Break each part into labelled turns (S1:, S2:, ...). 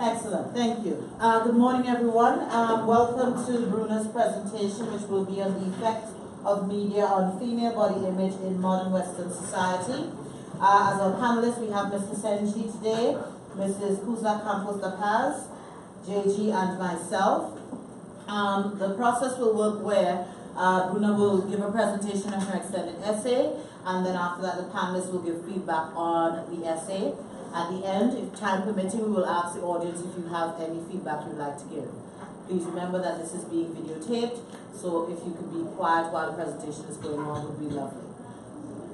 S1: Excellent, thank you. Good morning, everyone. Welcome to Bruna's presentation, which will be on the effect of media on female body image in modern Western society. As our panelists, we have Mr. Senji today, Mrs. Kuzla Campos La Paz, JG, and myself. The process will work where Bruna will give a presentation of her extended essay, and then after that, the panelists will give feedback on the essay. At the end, if time permitting, we will ask the audience if you have any feedback you'd like to give. Please remember that this is being videotaped, so if you could be quiet while the presentation is going on would be lovely.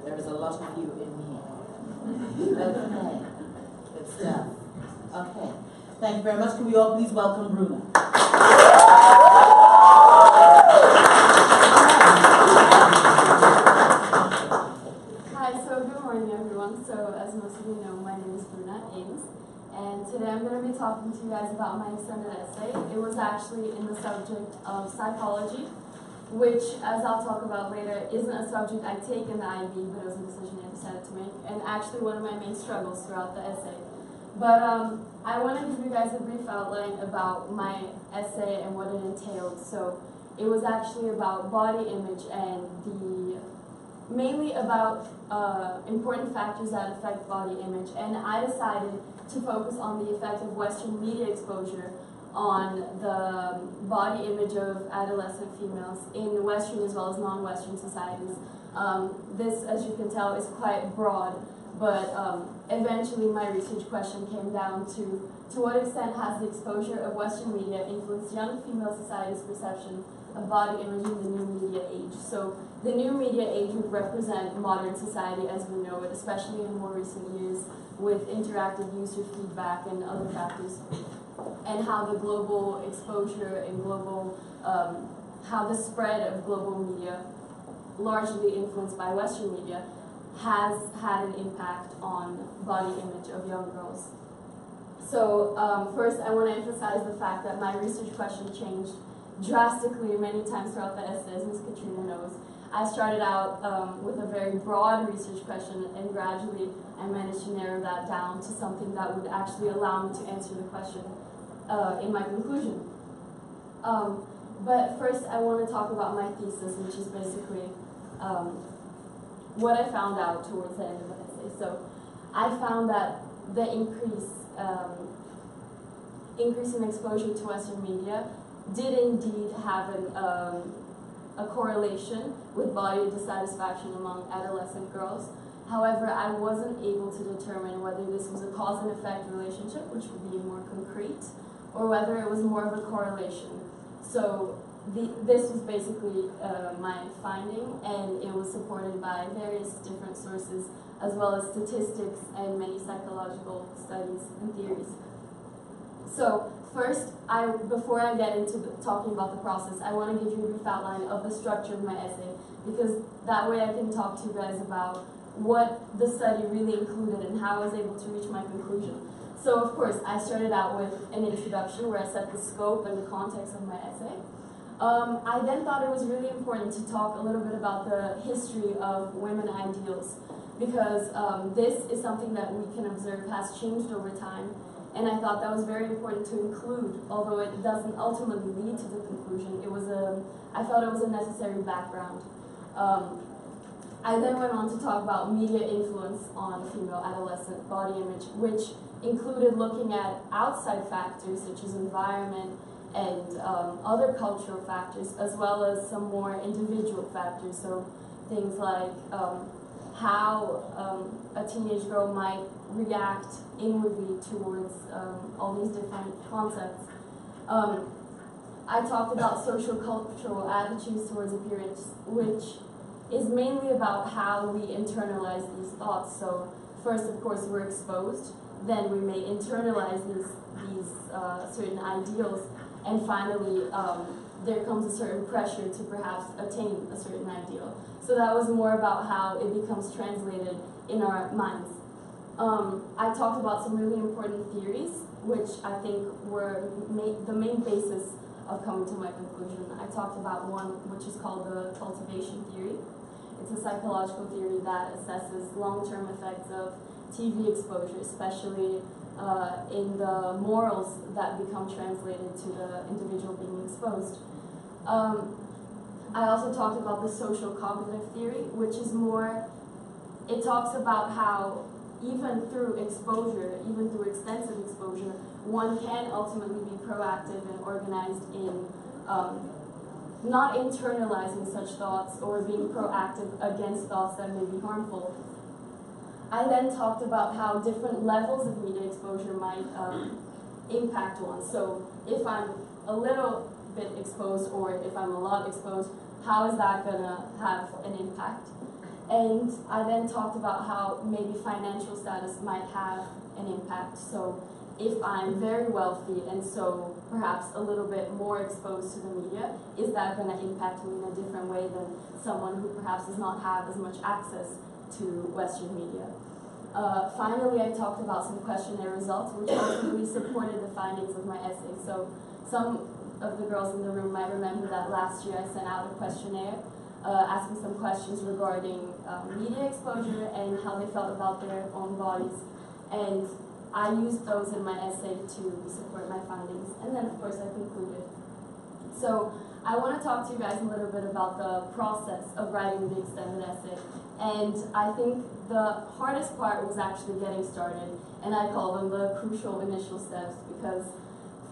S1: There is a lot of you in here. Okay, good stuff. Okay, thank you very much. Can we all please welcome Bruna?
S2: Good morning, everyone. So, as most of you know, my name is Bruna, Ames, and today I'm going to be talking to you guys about my extended essay. It was actually in the subject of psychology, which, as I'll talk about later, isn't a subject I take in the IB, but it was a decision I decided to make, and actually one of my main struggles throughout the essay. But I want to give you guys a brief outline about my essay and what it entailed. So, it was actually about body image and mainly about important factors that affect body image, and I decided to focus on the effect of Western media exposure on the body image of adolescent females in Western as well as non-Western societies. This, as you can tell, is quite broad, but eventually my research question came down to what extent has the exposure of Western media influenced young female society's perception of body image in the new media age. So the new media age would represent modern society as we know it, especially in more recent years with interactive user feedback and other factors, and how the global exposure and how the spread of global media, largely influenced by Western media, has had an impact on body image of young girls. So first I want to emphasize the fact that my research question changed drastically many times throughout the essay, as Ms. Katrina knows. I started out with a very broad research question, and gradually I managed to narrow that down to something that would actually allow me to answer the question in my conclusion. But first I want to talk about my thesis, which is basically what I found out towards the end of the essay. So I found that the increase in exposure to Western media did indeed have a correlation with body dissatisfaction among adolescent girls. However, I wasn't able to determine whether this was a cause and effect relationship, which would be more concrete, or whether it was more of a correlation. So this was basically my finding, and it was supported by various different sources, as well as statistics and many psychological studies and theories. So first, before I get into talking about the process, I want to give you a brief outline of the structure of my essay, because that way I can talk to you guys about what the study really included and how I was able to reach my conclusion. So of course, I started out with an introduction where I set the scope and the context of my essay. I then thought it was really important to talk a little bit about the history of women ideals, because this is something that we can observe has changed over time. And I thought that was very important to include, although it doesn't ultimately lead to the conclusion. I felt it was a necessary background. I then went on to talk about media influence on female adolescent body image, which included looking at outside factors such as environment and other cultural factors, as well as some more individual factors. So things like how a teenage girl might react inwardly towards all these different concepts. I talked about social cultural attitudes towards appearance, which is mainly about how we internalize these thoughts. So first, of course, we're exposed, then we may internalize these certain ideals, and finally there comes a certain pressure to perhaps attain a certain ideal. So that was more about how it becomes translated in our minds. I talked about some really important theories, which I think were the main basis of coming to my conclusion. I talked about one which is called the cultivation theory. It's a psychological theory that assesses long-term effects of TV exposure, especially in the morals that become translated to the individual being exposed. I also talked about the social cognitive theory, which is more, it talks about how even through exposure, even through extensive exposure, one can ultimately be proactive and organized in not internalizing such thoughts or being proactive against thoughts that may be harmful. I then talked about how different levels of media exposure might impact one. So if I'm a little bit exposed or if I'm a lot exposed, how is that going to have an impact? And I then talked about how maybe financial status might have an impact. So if I'm very wealthy and so perhaps a little bit more exposed to the media, is that going to impact me in a different way than someone who perhaps does not have as much access to Western media? Finally, I talked about some questionnaire results which ultimately supported the findings of my essay. So some of the girls in the room might remember that last year I sent out a questionnaire asking some questions regarding media exposure and how they felt about their own bodies. And I used those in my essay to support my findings. And then, of course, I concluded. So I want to talk to you guys a little bit about the process of writing the extended essay. And I think the hardest part was actually getting started. And I call them the crucial initial steps because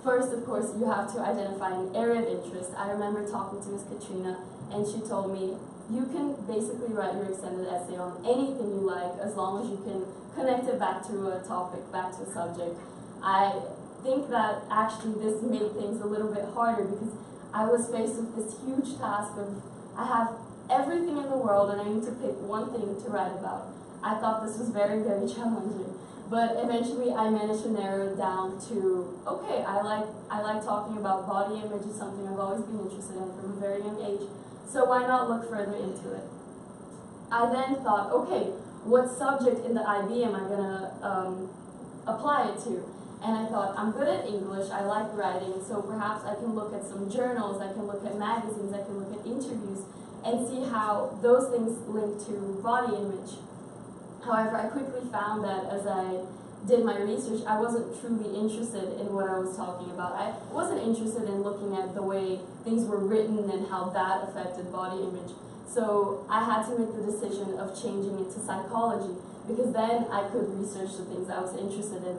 S2: first, of course, you have to identify an area of interest. I remember talking to Ms. Katrina, and she told me, you can basically write your extended essay on anything you like as long as you can connect it back to a topic, back to a subject. I think that actually this made things a little bit harder because I was faced with this huge task of, I have everything in the world and I need to pick one thing to write about. I thought this was very, very challenging. But eventually I managed to narrow it down to, okay, I like talking about body image. It's something I've always been interested in from a very young age. So why not look further into it? I then thought, okay, what subject in the IB am I going to apply it to? And I thought, I'm good at English, I like writing, so perhaps I can look at some journals, I can look at magazines, I can look at interviews, and see how those things link to body image. However, I quickly found that as I did my research, I wasn't truly interested in what I was talking about. I wasn't interested in looking at the way things were written and how that affected body image. So I had to make the decision of changing it to psychology because then I could research the things I was interested in.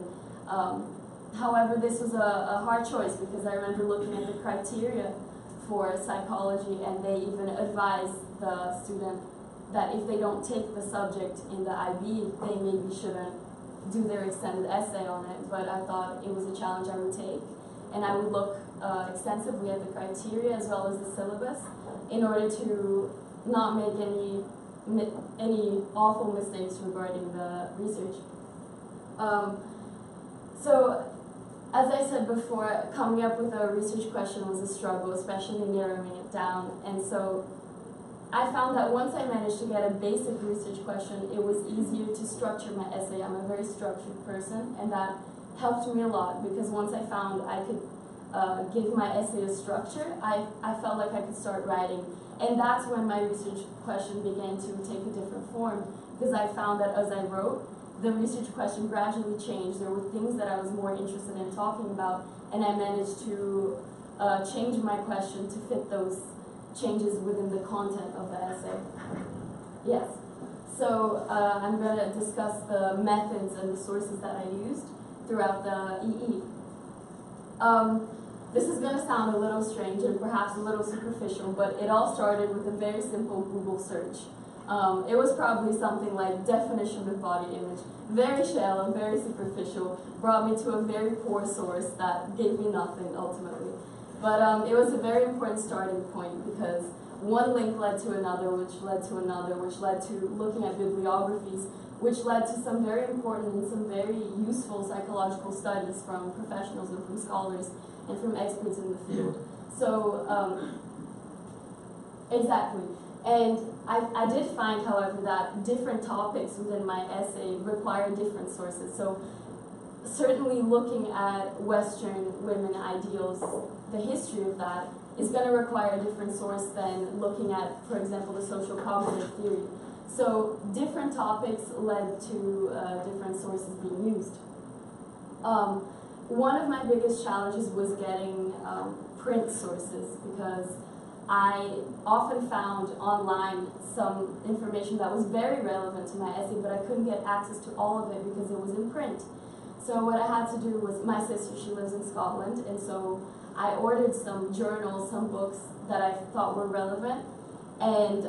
S2: However, this was a hard choice because I remember looking at the criteria for psychology and they even advised the student that if they don't take the subject in the IB, they maybe shouldn't do their extended essay on it. But I thought it was a challenge I would take, and I would look extensively at the criteria as well as the syllabus in order to not make any awful mistakes regarding the research. So, as I said before, coming up with a research question was a struggle, especially narrowing it down. And so I found that once I managed to get a basic research question, it was easier to structure my essay. I'm a very structured person, and that helped me a lot because once I found I could give my essay a structure, I felt like I could start writing. And that's when my research question began to take a different form because I found that as I wrote, the research question gradually changed. There were things that I was more interested in talking about, and I managed to change my question to fit those changes within the content of the essay. Yes. So I'm going to discuss the methods and the sources that I used throughout the EE. This is going to sound a little strange and perhaps a little superficial, but it all started with a very simple Google search. It was probably something like definition of body image. Very shallow, very superficial, brought me to a very poor source that gave me nothing ultimately. But it was a very important starting point because one link led to another, which led to another, which led to looking at bibliographies, which led to some very important and some very useful psychological studies from professionals and from scholars and from experts in the field. So, exactly. And I did find, however, that different topics within my essay require different sources. So certainly looking at Western women ideals, the history of that, is going to require a different source than looking at, for example, the social cognitive theory. So different topics led to different sources being used. One of my biggest challenges was getting print sources, because I often found online some information that was very relevant to my essay, but I couldn't get access to all of it because it was in print. So what I had to do was, my sister, she lives in Scotland, and so I ordered some journals, some books that I thought were relevant, and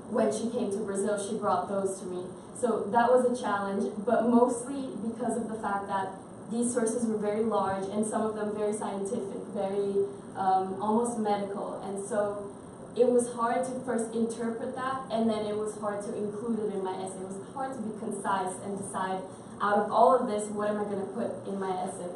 S2: when she came to Brazil, she brought those to me. So that was a challenge, but mostly because of the fact that these sources were very large, and some of them very scientific, very almost medical, and so it was hard to first interpret that, and then it was hard to include it in my essay. It was hard to be concise and decide, out of all of this, what am I going to put in my essay?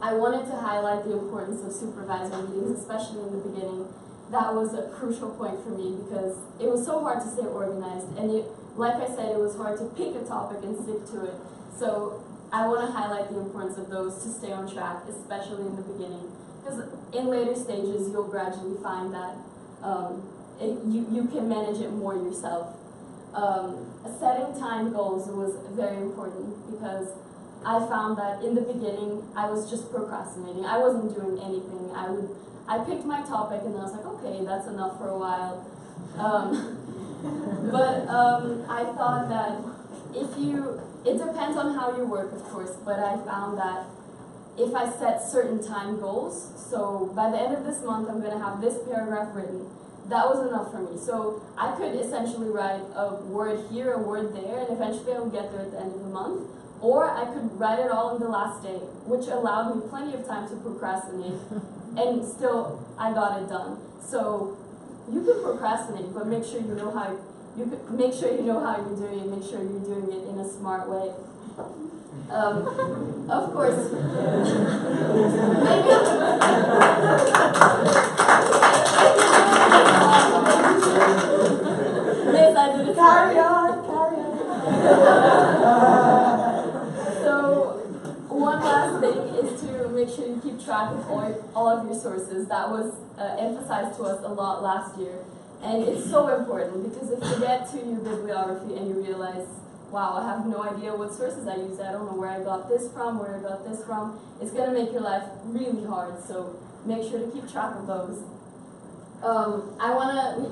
S2: I wanted to highlight the importance of supervisor meetings, especially in the beginning. That was a crucial point for me because it was so hard to stay organized, and like I said, it was hard to pick a topic and stick to it. So I want to highlight the importance of those to stay on track, especially in the beginning. Because in later stages, you'll gradually find that you can manage it more yourself. Setting time goals was very important, because I found that in the beginning, I was just procrastinating. I wasn't doing anything. I picked my topic and I was like, okay, that's enough for a while. But I thought that it depends on how you work, of course, but I found that if I set certain time goals, so by the end of this month, I'm going to have this paragraph written, that was enough for me. So I could essentially write a word here, a word there, and eventually I would get there at the end of the month. Or I could write it all in the last day, which allowed me plenty of time to procrastinate, and still I got it done. So you can procrastinate, but make sure you know how you're doing it. Make sure you're doing it in a smart way. Of course, Liz, I did it. Carry on. So one last thing is to make sure you keep track of all of your sources. That was emphasized to us a lot last year. And it's so important, because if you get to your bibliography and you realize, wow, I have no idea what sources I use, I don't know where I got this from, it's going to make your life really hard, so make sure to keep track of those. I want to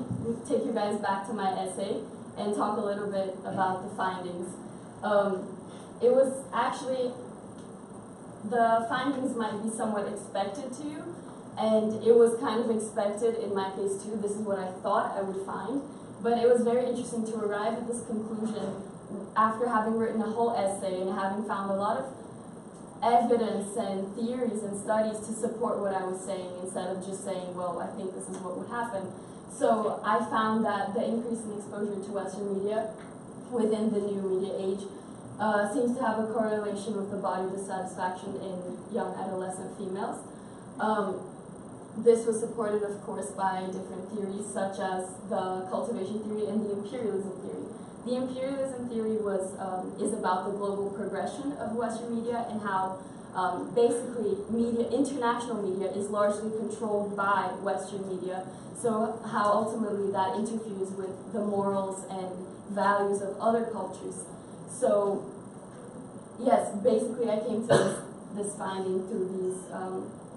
S2: take you guys back to my essay and talk a little bit about the findings. It was actually, the findings might be somewhat expected to you, and it was kind of expected in my case too. This is what I thought I would find, but it was very interesting to arrive at this conclusion after having written a whole essay and having found a lot of evidence and theories and studies to support what I was saying, instead of just saying, well, I think this is what would happen. So I found that the increase in exposure to Western media within the new media age seems to have a correlation with the body dissatisfaction in young adolescent females. This was supported, of course, by different theories, such as the cultivation theory and the imperialism theory. The imperialism theory is about the global progression of Western media, and how basically international media is largely controlled by Western media. So how ultimately that interferes with the morals and values of other cultures. So yes, basically I came to this finding through these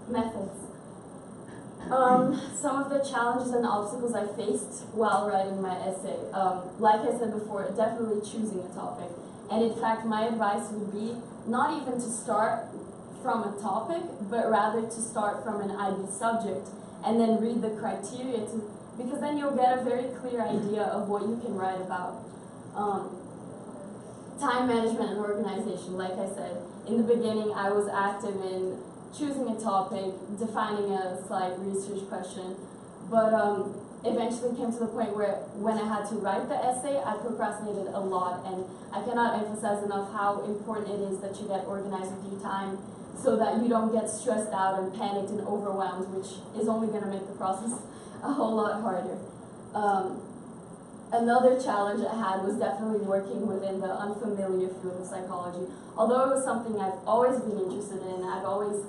S2: methods. Some of the challenges and obstacles I faced while writing my essay, like I said before, definitely choosing a topic. And in fact, my advice would be not even to start from a topic, but rather to start from an IB subject and then read the criteria, because then you'll get a very clear idea of what you can write about. Time management and organization, like I said, in the beginning I was active in choosing a topic, defining a slide research question, but eventually came to the point where when I had to write the essay, I procrastinated a lot, and I cannot emphasize enough how important it is that you get organized with your time so that you don't get stressed out and panicked and overwhelmed, which is only going to make the process a whole lot harder. Another challenge I had was definitely working within the unfamiliar field of psychology. Although it was something I've always been interested in, I've always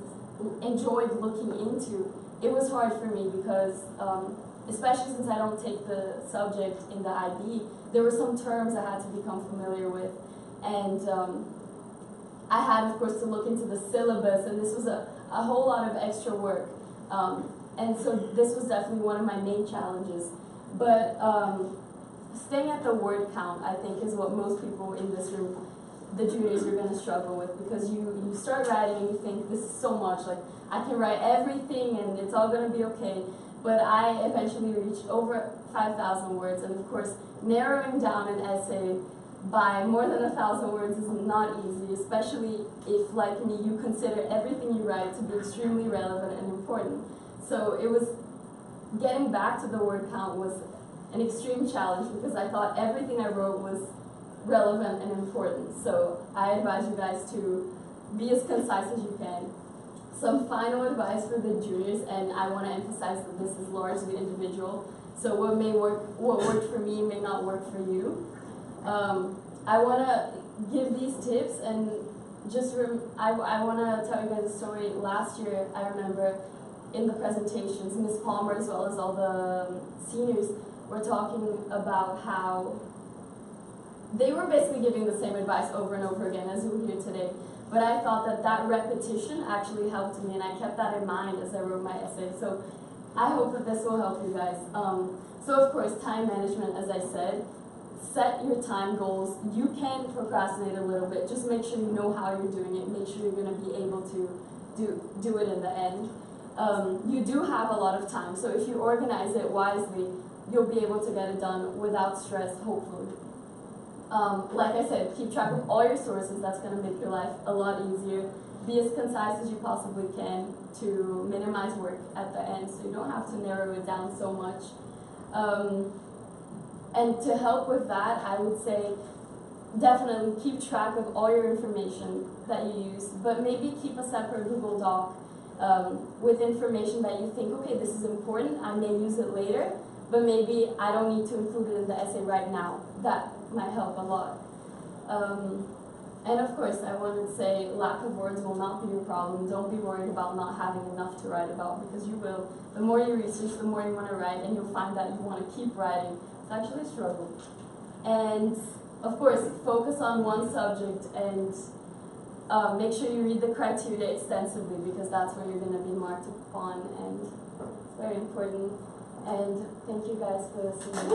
S2: enjoyed looking into, it was hard for me because, especially since I don't take the subject in the IB, there were some terms I had to become familiar with, and I had, of course, to look into the syllabus, and this was a whole lot of extra work. And so this was definitely one of my main challenges. But staying at the word count, I think, is what most people in this room, the juniors, are going to struggle with, because you start writing and you think, this is so much, like, I can write everything and it's all going to be okay. But I eventually reached over 5,000 words, and of course, narrowing down an essay by more than 1,000 words is not easy, especially if, like me, you consider everything you write to be extremely relevant and important. So it was, getting back to the word count was an extreme challenge, because I thought everything I wrote was relevant and important. So I advise you guys to be as concise as you can. Some final advice for the juniors, and I want to emphasize that this is largely individual. So what worked for me may not work for you. I want to give these tips, and just I want to tell you guys a story. Last year, I remember in the presentations, Ms. Palmer, as well as all the seniors, were talking about how they were basically giving the same advice over and over again as you will hear today. But I thought that that repetition actually helped me, and I kept that in mind as I wrote my essay. So I hope that this will help you guys. So of course, time management, as I said, set your time goals. You can procrastinate a little bit. Just make sure you know how you're doing it. Make sure you're going to be able to do it in the end. You do have a lot of time, so if you organize it wisely, you'll be able to get it done without stress, hopefully. Like I said, keep track of all your sources. That's going to make your life a lot easier. Be as concise as you possibly can to minimize work at the end, so you don't have to narrow it down so much. And to help with that, I would say definitely keep track of all your information that you use, but maybe keep a separate Google Doc with information that you think, okay, this is important, I may use it later, but maybe I don't need to include it in the essay right now. That might help a lot. And of course, I want to say lack of words will not be your problem. Don't be worried about not having enough to write about, because you will. The more you research, the more you want to write, and you'll find that you want to keep writing. It's actually a struggle. And of course, focus on one subject, and make sure you read the criteria extensively, because that's where you're going to be marked upon, and it's very important. And thank you guys for listening.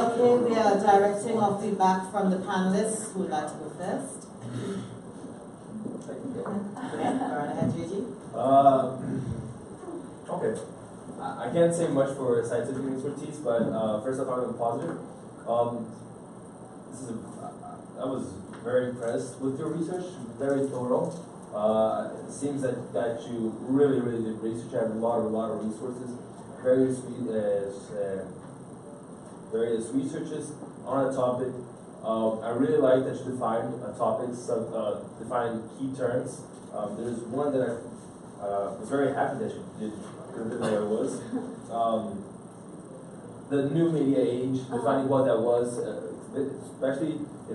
S1: Okay, we are directing our feedback from the panelists. Who would like to go first? Okay, go right ahead, Gigi.
S3: Okay. I can't say much for scientific expertise, but first I found it positive. I was very impressed with your research, very thorough. It seems that you really did research. You have a lot of resources, various researches on a topic. I really like that you defined topics, define key terms. There's one that I was very happy that you did. I didn't know what it was. The new media age, defining what that was, especially it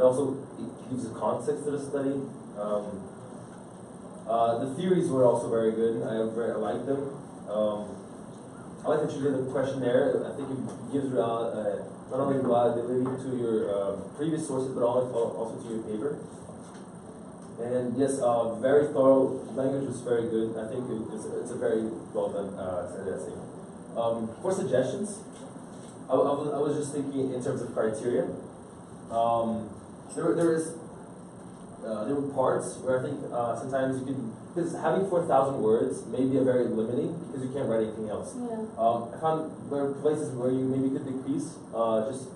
S3: gives a context to the study. The theories were also very good. I liked them. I like that you did a questionnaire. I think it gives not only reliability to your previous sources, but also to your paper. And yes, very thorough. Language was very good. I think it's a very well done essay. For suggestions, I was just thinking in terms of criteria. There were parts where I think sometimes you can, because having 4,000 words may be very limiting because you can't write anything else.
S2: Yeah.
S3: I found there were places where you maybe could decrease, just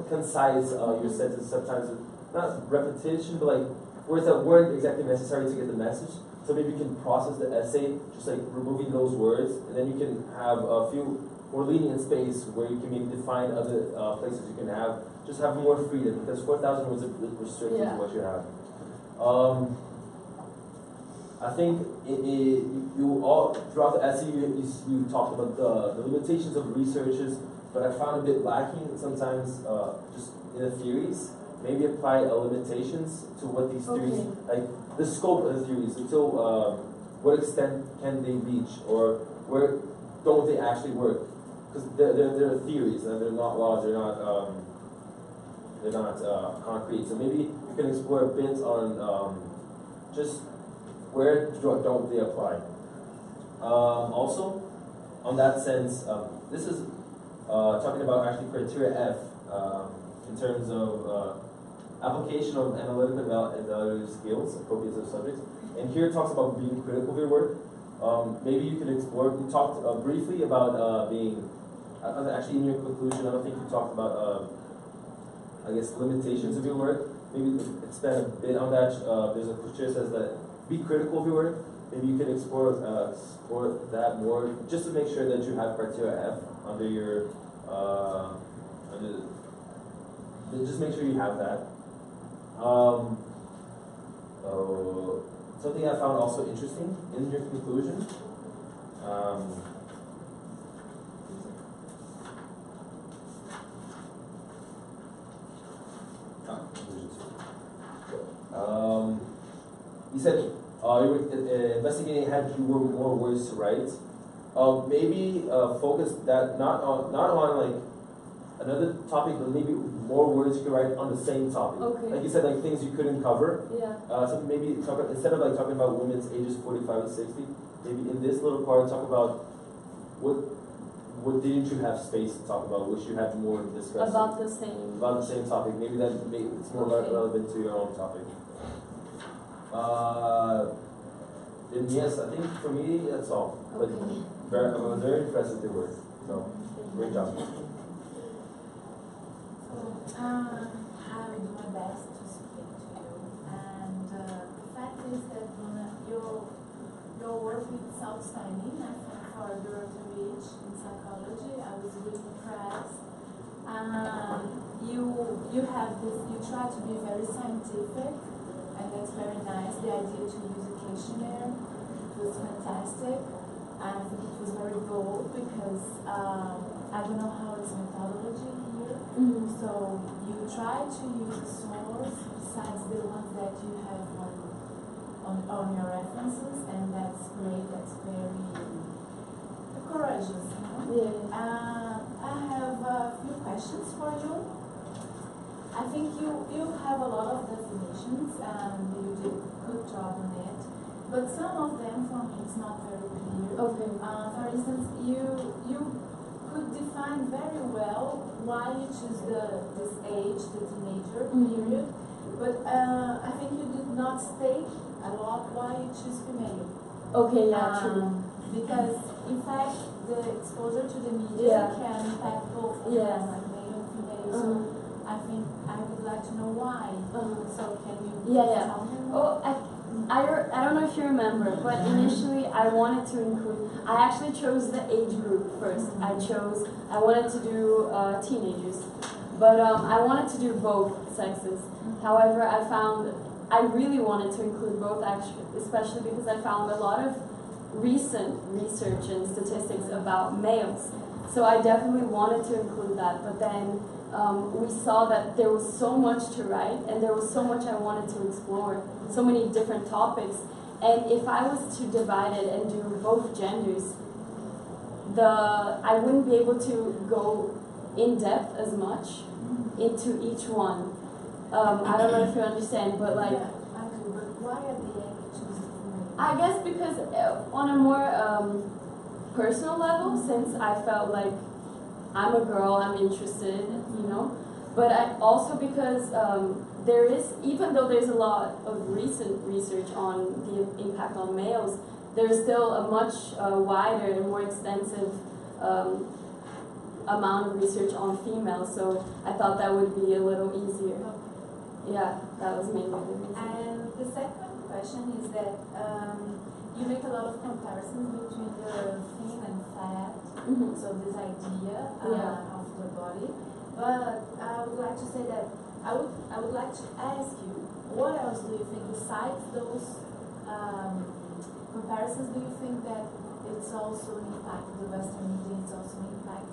S3: concise your sentences. Sometimes not repetition, but like words that weren't exactly necessary to get the message. So maybe you can process the essay, just like removing those words, and then you can have a few more lenient space where you can maybe define other places you can have. Just have more freedom, because 4,000 was a bit restricted to what you have. I think you all throughout the essay you talked about the limitations of researches, but I found a bit lacking sometimes just in the theories. Maybe apply limitations to what these theories, like the scope of the theories, until what extent can they reach, or where don't they actually work. because they're theories and they're not laws. They're not concrete. So maybe you can explore a bit on just where don't they apply. Also, on that sense, this is talking about actually criteria F in terms of application of analytical and evaluative skills appropriate to the subjects. And here it talks about being critical of your work. Maybe you can explore. You talked briefly about being. Actually, in your conclusion, I don't think you talked about. I guess limitations of your work. Maybe expand a bit on that. There's a criteria that says that be critical of your work. Maybe you can explore that more, just to make sure that you have criteria F under your just make sure you have that. Something I found also interesting in your conclusion. You said you were investigating had you were more words to write. Maybe focus that not on like another topic, but maybe more words you could write on the same topic.
S2: Okay.
S3: Like you said, like things you couldn't cover.
S2: Yeah.
S3: So maybe instead of like talking about women's ages 45 to 60, maybe in this little part talk about what didn't you have space to talk about, which you had more discussed
S2: About the same
S3: topic. Maybe it's more relevant to your own topic. And yes, I think for me that's all. But I was very impressed with your work. So great job.
S4: I will do my best to speak to you. And the fact is that Bruna, your work is outstanding. I think for a girl to reach in psychology, I was really impressed. You have this. You try to be very scientific, and that's very nice. The idea to use a questionnaire was fantastic. I think it was very bold because I don't know how it's methodology here.
S2: Mm-hmm.
S4: So you try to use a source besides the ones that you have on your references, and that's great. That's very courageous.
S2: Yeah.
S4: I have a few questions for you. I think you have a lot of definitions, and you did a good job on it. But some of them, for me, it's not very clear.
S2: Okay.
S4: For instance, you could define very well why you choose this age, the teenager period. But I think you did not state a lot why you choose female.
S2: Okay, yeah, true.
S4: Because in fact, the exposure to the media can impact both of them, like male and female. So I think I would like to know why. So can you tell me more?
S2: I don't know if you remember, but initially I wanted to include, I actually chose the age group first. I wanted to do teenagers, but I wanted to do both sexes. However, I really wanted to include both, actually, especially because I found a lot of recent research and statistics about males. So I definitely wanted to include that, but then we saw that there was so much to write and there was so much I wanted to explore, so many different topics. And if I was to divide it and do both genders, I wouldn't be able to go in depth as much into each one. I don't know if you understand, but like...
S4: Yeah, I do, but why at the end you choose female?
S2: I guess because on a more personal level, since I felt like I'm a girl, I'm interested, you know. But also because there is, even though there's a lot of recent research on the impact on males, there's still a much wider and more extensive amount of research on females. So I thought that would be a little easier. Yeah, that was mainly the reason.
S4: And the second question is that you make a lot of comparisons between the thin and fat, so this idea of the body. But I would like to say that I would like to ask you, what else do you think besides those comparisons? Do you think that it's also impact the Western media? It's also impact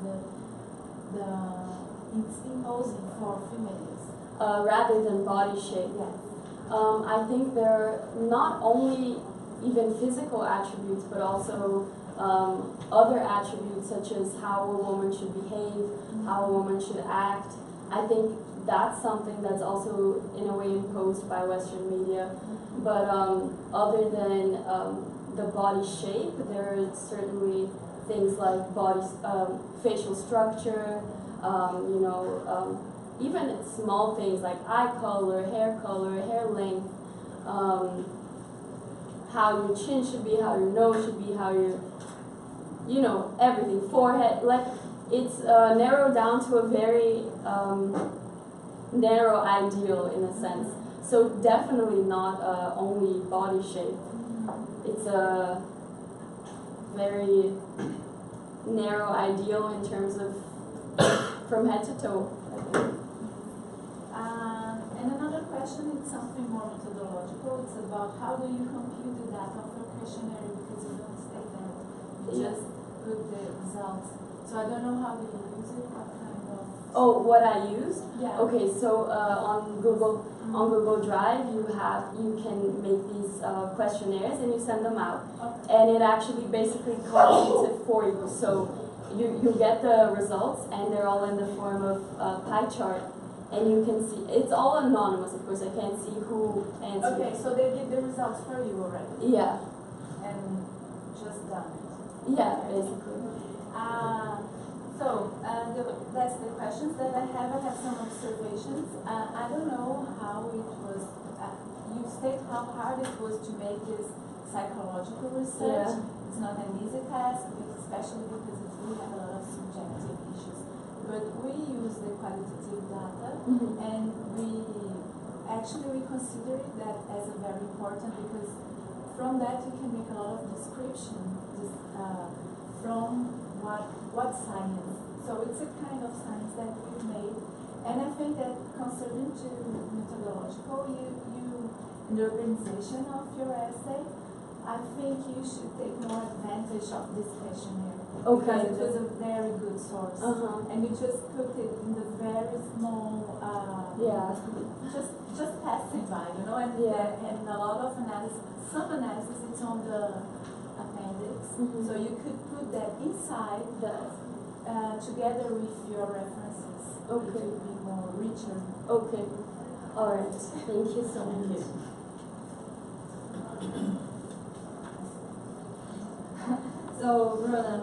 S4: it's imposing for females?
S2: Rather than body shape.
S4: Yes.
S2: I think there are not only even physical attributes, but also other attributes such as how a woman should behave, how a woman should act. I think that's something that's also in a way imposed by Western media. But other than the body shape, there are certainly things like facial structure, even small things like eye color, hair length, how your chin should be, how your nose should be, how your, everything, forehead, like it's narrowed down to a very narrow ideal in a sense. So definitely not only body shape. It's a very narrow ideal in terms of from head to toe, I think.
S4: And another question is something more methodological. It's about how do you compute the data of a questionnaire, because you don't state that. You just put the results. So I don't know how do you use it, what kind of...
S2: Oh, what I used?
S4: Yeah.
S2: Okay, so on Google Drive, you can make these questionnaires and you send them out, and it actually basically calculates it for you. So you get the results, and they're all in the form of pie chart, and you can see it's all anonymous. Of course, I can't see who answered.
S4: Okay, so they did the results for you already.
S2: Yeah.
S4: And just done it.
S2: Yeah, basically.
S4: That's the questions that I have. I have some observations. I don't know how it was, you state how hard it was to make this psychological research.
S2: Yeah.
S4: It's not an easy task, especially because we have a lot of subjective issues. But we use the qualitative data, and we consider that as a very important, because from that you can make a lot of description from what science. So it's a kind of science that we've made, and I think that concerning to methodological, you in the organization of your essay, I think you should take more advantage of this questionnaire.
S2: Okay.
S4: Because it was a very good source, and you just put it in the very small, just passing by, and a lot of analysis. Some analysis is on the appendix, so you could put that inside together with your references.
S2: Okay.
S4: It would be more richer.
S2: Okay. All right. Thank you so much.
S5: So, Bruna,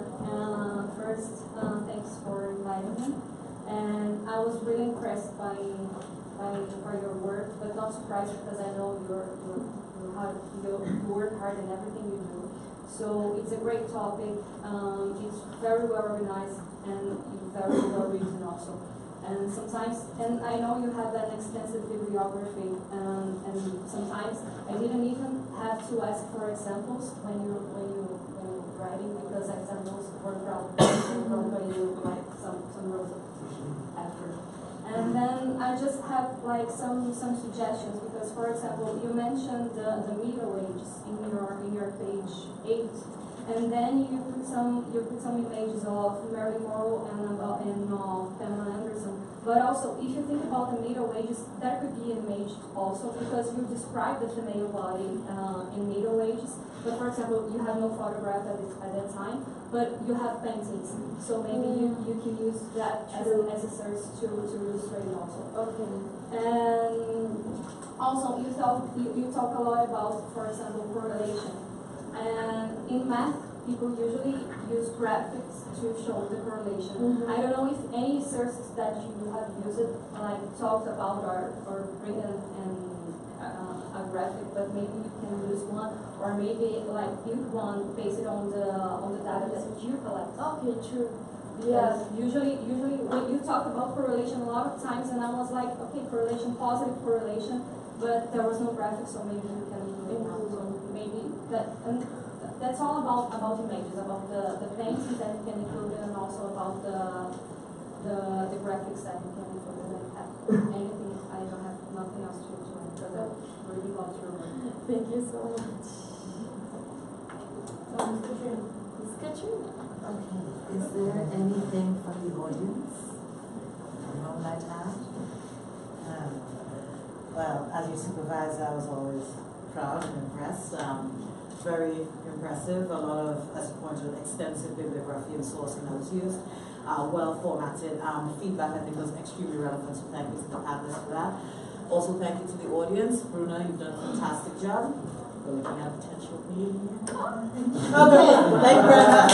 S5: first, thanks for inviting me. And I was really impressed by your work, but not surprised because I know you work hard in everything you do. So it's a great topic. It's very well organized and very well written also. And sometimes, and I know you have an extensive bibliography, and sometimes I didn't even have to ask for examples when you writing, because examples were probably like some rows after. And then I just have like some suggestions, because for example you mentioned the Middle Ages in your page 8, and then you put some images of Marilyn Monroe and Pamela Anderson. But also, if you think about the Middle Ages, that could be imaged also, because you describe the female body in Middle Ages. But for example, you have no photograph at that time, but you have paintings. So maybe you can use that as a source to illustrate it also.
S2: Okay.
S5: And also, you talk a lot about, for example, correlation. And in math, people usually use graphics to show the correlation. I don't know if any sources that you have used like talked about or bring a graphic, but maybe you can use one, or maybe like build one based on the data that you collect.
S2: Okay, true.
S5: Yeah, usually when you talk about correlation a lot of times, and I was like, okay, correlation, positive correlation, but there was no graphic, so maybe you can do one. So maybe that's all about images, about the paintings that you can include, and also about the graphics that you can include. Anything, I don't have nothing else to add, because I really love your work.
S2: Thank you so much.
S5: Ms. Katrina.
S6: Okay, is there anything from the audience anyone would like to ask? Well, as your supervisor, I was always proud and impressed.
S1: very impressive. A lot of, as you pointed out, extensive bibliography and sourcing that was used. Well formatted. Feedback I think was extremely relevant, so thank you to the panelists for that. Also thank you to the audience. Bruna, you've done a fantastic job. We're looking at potential reunion. Okay, thank you very much.